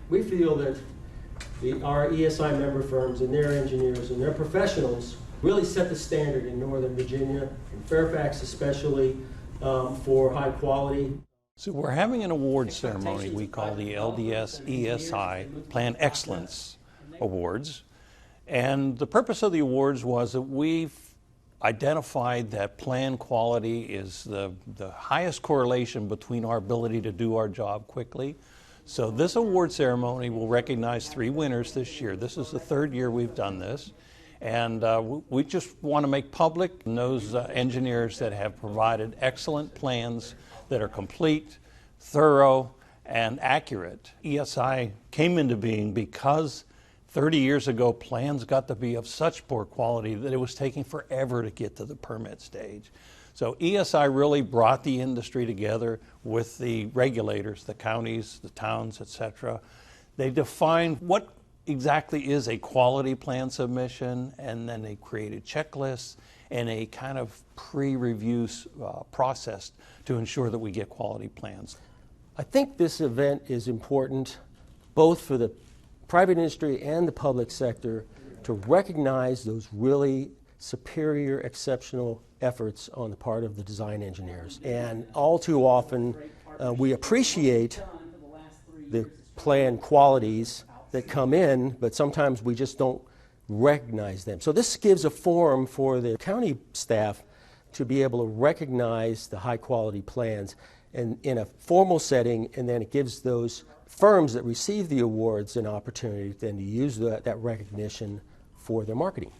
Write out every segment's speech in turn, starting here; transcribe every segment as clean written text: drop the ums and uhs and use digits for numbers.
We feel that our ESI member firms and their engineers and their professionals really set the standard in Northern Virginia, and Fairfax especially, for high quality. So we're having an award ceremony we call the LDS ESI Plan Excellence Awards. And the purpose of the awards was that we've identified that plan quality is the highest correlation between our ability to do our job quickly. So this award ceremony will recognize 3 winners this year. This is the 3rd year we've done this. And we just want to make public those engineers that have provided excellent plans that are complete, thorough, and accurate. ESI came into being because 30 years ago, plans got to be of such poor quality that it was taking forever to get to the permit stage. So ESI really brought the industry together with the regulators, the counties, the towns, etc. They defined what exactly is a quality plan submission, and then they created checklists and a kind of pre-review process to ensure that we get quality plans. I think this event is important both for the private industry and the public sector to recognize those really superior, exceptional efforts on the part of the design engineers. And all too often, we appreciate the plan qualities that come in, but sometimes we just don't recognize them. So this gives a forum for the county staff to be able to recognize the high quality plans and in a formal setting, and then it gives those firms that receive the awards an opportunity then to use that recognition for their marketing.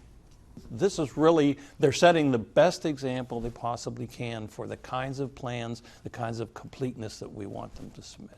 This is really, they're setting the best example they possibly can for the kinds of plans, the kinds of completeness that we want them to submit.